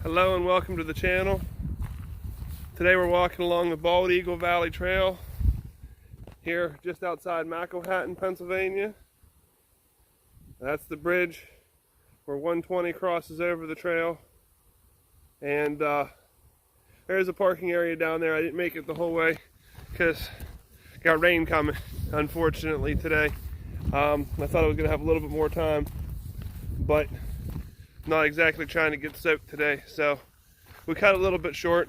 Hello and welcome to the channel. Today we're walking along the Bald Eagle Valley Trail here just outside Macohaton, Pennsylvania. That's the bridge where 120 crosses over the trail, and there's a parking area down there. I didn't make it the whole way because got rain coming, unfortunately, today. I thought I was going to have a little bit more time, but not exactly trying to get soaked today, so we cut a little bit short.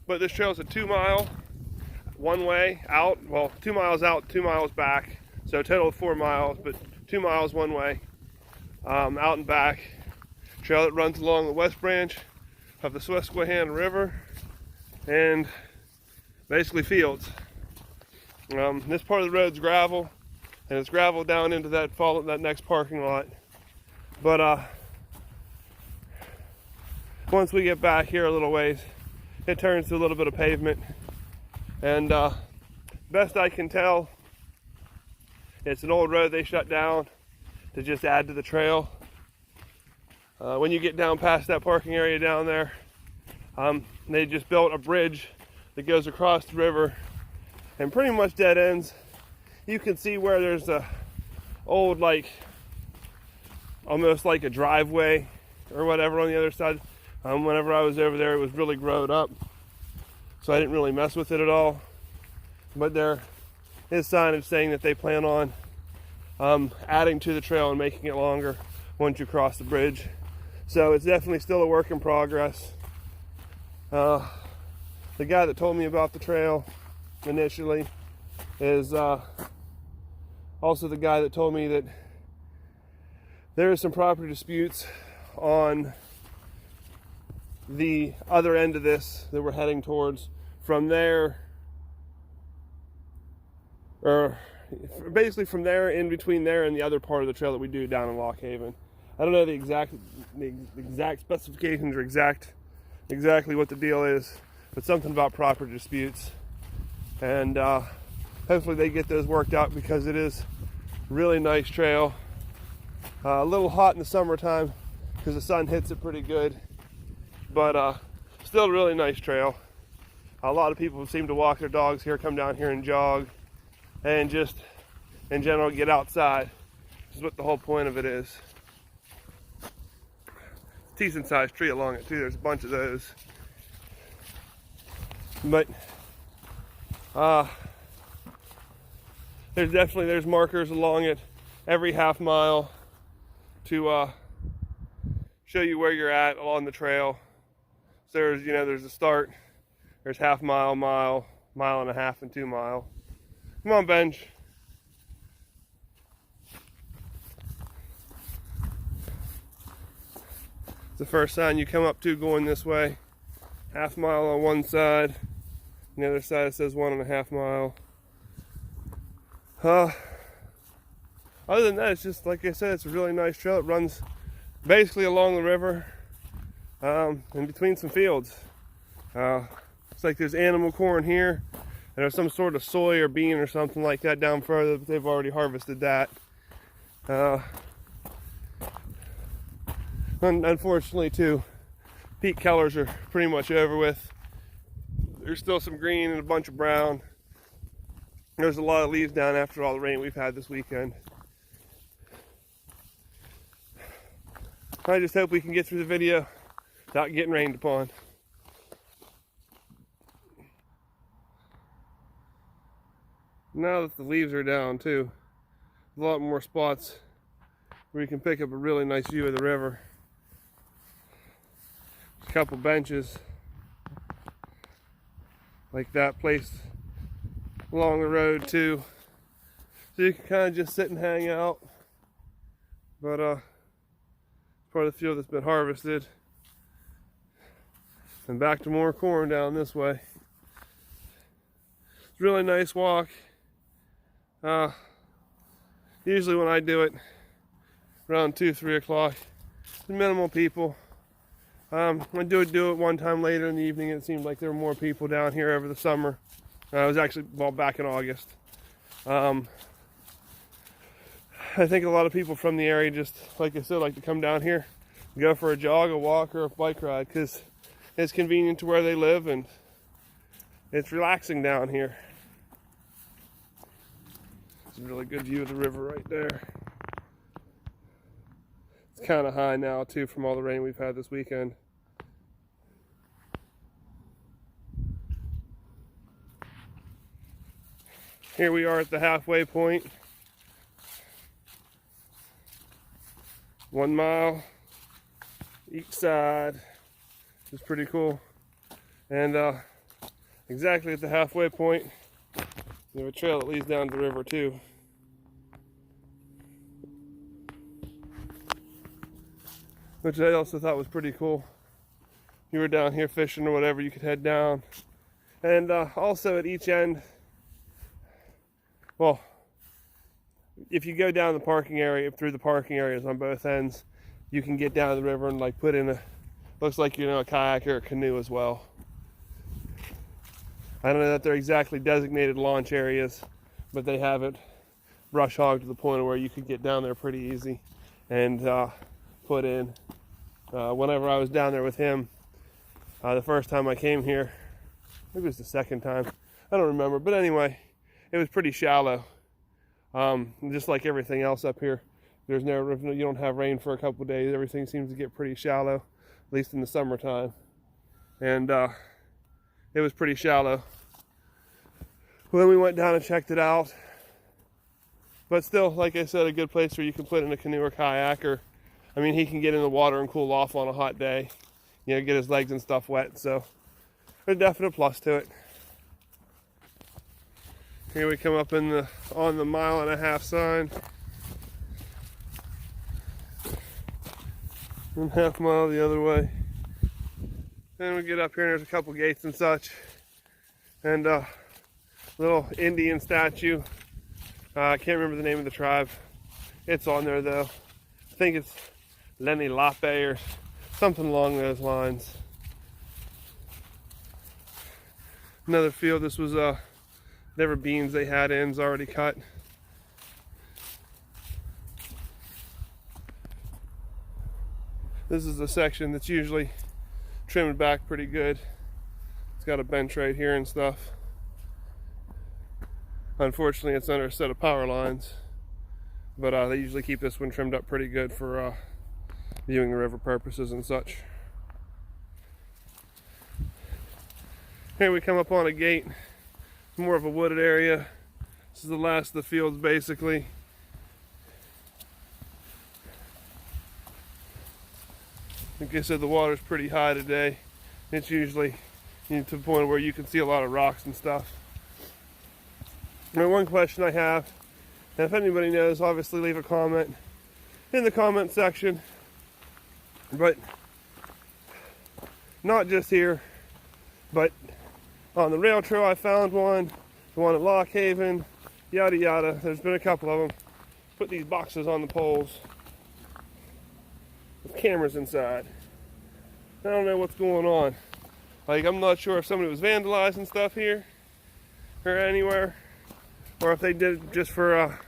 But this trail is a 2 mile one way out, well, 2 miles out, 2 miles back, so a total of 4 miles, but 2 miles one way, out and back. Trail that runs along the west branch of the Susquehanna River and basically fields. This part of the road's gravel, and it's gravel down into that next parking lot. But once we get back here a little ways, it turns to a little bit of pavement, and best I can tell, it's an old road they shut down to just add to the trail. When you get down past that parking area down there, they just built a bridge that goes across the river and pretty much dead ends. You can see where there's a old, like, almost like a driveway or whatever on the other side. Whenever I was over there, it was really grown up, so I didn't really mess with it at all. But there is signage saying that they plan on adding to the trail and making it longer once you cross the bridge. So it's definitely still a work in progress. The guy that told me about the trail initially is also the guy that told me that there are some property disputes on the other end of this that we're heading towards. From there, or basically from there, in between there and the other part of the trail that we do down in Lock Haven. I don't know the exact specifications or exactly what the deal is, but something about property disputes, and hopefully they get those worked out, because it is a really nice trail. A little hot in the summertime because the sun hits it pretty good, but still a really nice trail. A lot of people seem to walk their dogs here, come down here and jog, and just in general get outside, which is what the whole point of it is. Decent sized tree along it too. There's a bunch of those, but there's markers along it every half mile to show you where you're at along the trail. So there's a start, there's half mile, mile and a half, and 2 mile. Come on, Benj. It's the first sign you come up to going this way. Half mile on one side, and the other side it says 1.5 mile. Other than that, it's just, like I said, it's a really nice trail. It runs basically along the river, in between some fields. Looks like there's animal corn here, and there's some sort of soy or bean or something like that down further, but they've already harvested that. Unfortunately, too, peat kellers are pretty much over with. There's still some green and a bunch of brown. There's a lot of leaves down after all the rain we've had this weekend. I just hope we can get through the video without getting rained upon. Now that the leaves are down too, a lot more spots where you can pick up a really nice view of the river. A couple benches like that placed along the road too, so you can kind of just sit and hang out. But part of the field that's been harvested, and back to more corn down this way. It's a really nice walk. Usually when I do it around 2-3 o'clock, minimal people. I do it one time later in the evening, and it seemed like there were more people down here over the summer. I was actually, well, back in August. I think a lot of people from the area just, like I said, like to come down here go for a jog, a walk, or a bike ride, because it's convenient to where they live and it's relaxing down here. It's a really good view of the river right there. It's kind of high now too from all the rain we've had this weekend. Here we are at the halfway point. 1 mile each side. It's pretty cool. And exactly at the halfway point, we have a trail that leads down to the river too. Which I also thought was pretty cool. You were down here fishing or whatever, you could head down. And also at each end, well, if you go down the parking area, through the parking areas on both ends, you can get down to the river and like put in a, looks like, you know, a kayak or a canoe as well. I don't know that they're exactly designated launch areas, but they have it brush hogged to the point where you could get down there pretty easy and put in. Whenever I was down there with him, the first time I came here, maybe it was the second time, I don't remember, but anyway, it was pretty shallow. Just like everything else up here, there's no, you don't have rain for a couple of days. Everything seems to get pretty shallow, at least in the summertime. And it was pretty shallow. Well, then we went down and checked it out. But still, like I said, a good place where you can put in a canoe or kayak, or, I mean, he can get in the water and cool off on a hot day. You know, get his legs and stuff wet, so there's a definite plus to it. Here we come up in the on the 1.5 mile sign. 1.5 mile the other way. Then we get up here and there's a couple gates and such. And a little Indian statue. I can't remember the name of the tribe. It's on there though. I think it's Lenni Lape or something along those lines. Another field. This was there were beans they had ends already cut. This is a section that's usually trimmed back pretty good. It's got a bench right here and stuff. Unfortunately, it's under a set of power lines, but they usually keep this one trimmed up pretty good for viewing the river purposes and such. Here we come up on a gate. More of a wooded area. This is the last of the fields basically. Like I said, the water's pretty high today. It's usually to the point where you can see a lot of rocks and stuff. Now, one question I have, and if anybody knows, obviously leave a comment in the comment section. But not just here, but on the rail trail I found one, the one at Lock Haven, yada yada. There's been a couple of them. Put these boxes on the poles with cameras inside. I don't know what's going on. Like, I'm not sure if somebody was vandalizing stuff here or anywhere, or if they did it just for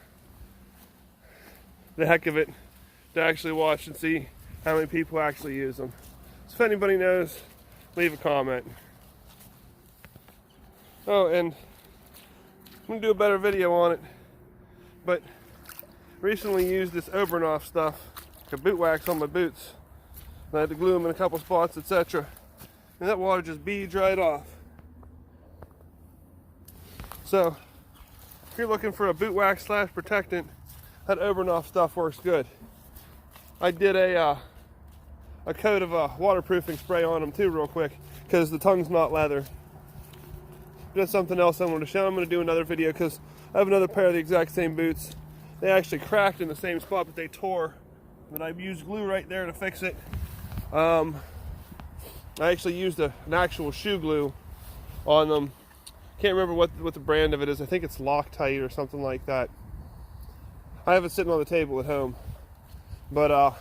the heck of it, to actually watch and see how many people actually use them. So if anybody knows, leave a comment. Oh, and I'm going to do a better video on it, but recently used this Obernoff stuff, like a boot wax on my boots. And I had to glue them in a couple spots, etc. And that water just beads right off. So, if you're looking for a boot wax / protectant, that Obernoff stuff works good. I did a coat of waterproofing spray on them too real quick, because the tongue's not leather. That's something else I wanted to show. I'm going to do another video because I have another pair of the exact same boots. They actually cracked in the same spot, but they tore. But I used glue right there to fix it. I actually used an actual shoe glue on them. Can't remember what the brand of it is. I think it's Loctite or something like that. I have it sitting on the table at home. But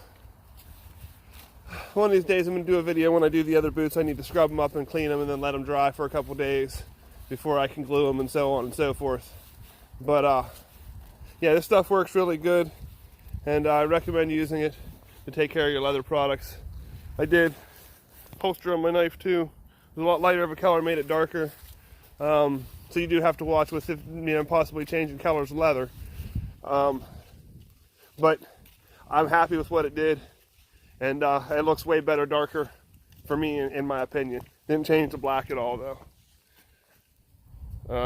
one of these days I'm going to do a video when I do the other boots. I need to scrub them up and clean them and then let them dry for a couple days before I can glue them and so on and so forth. But yeah, this stuff works really good, and I recommend using it to take care of your leather products. I did holster on my knife too. It was a lot lighter of a color, made it darker. So you do have to watch with if, possibly changing colors of leather. But I'm happy with what it did, and it looks way better darker for me, in my opinion. Didn't change the black at all though.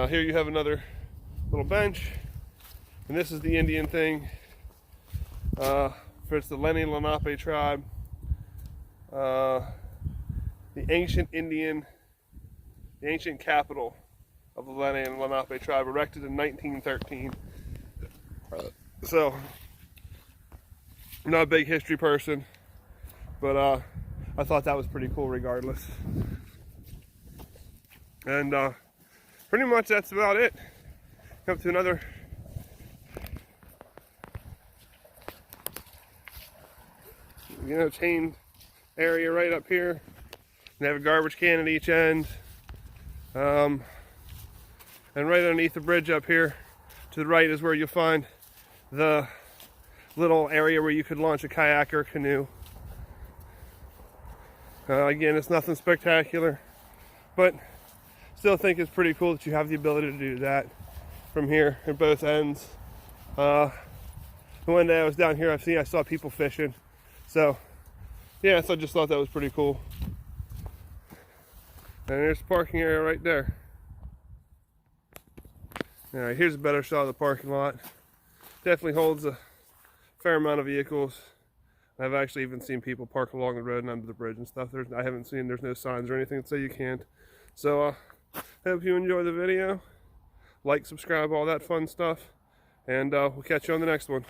Here you have another little bench, and this is the Indian thing. It's the Lenni Lenape tribe. The ancient capital of the Lenni and Lenape tribe, erected in 1913. So, I'm not a big history person, but I thought that was pretty cool regardless. And pretty much that's about it. Come to another chained area right up here. They have a garbage can at each end. And right underneath the bridge up here to the right is where you'll find the little area where you could launch a kayak or canoe. Again, it's nothing spectacular, but still think it's pretty cool that you have the ability to do that from here at both ends. One day I was down here, I saw people fishing. So yeah, so I just thought that was pretty cool. And there's the parking area right there. Alright, here's a better shot of the parking lot. Definitely holds a fair amount of vehicles. I've actually even seen people park along the road and under the bridge and stuff. There's no signs or anything that say you can't. So hope you enjoy the video. Like, subscribe, all that fun stuff. And we'll catch you on the next one.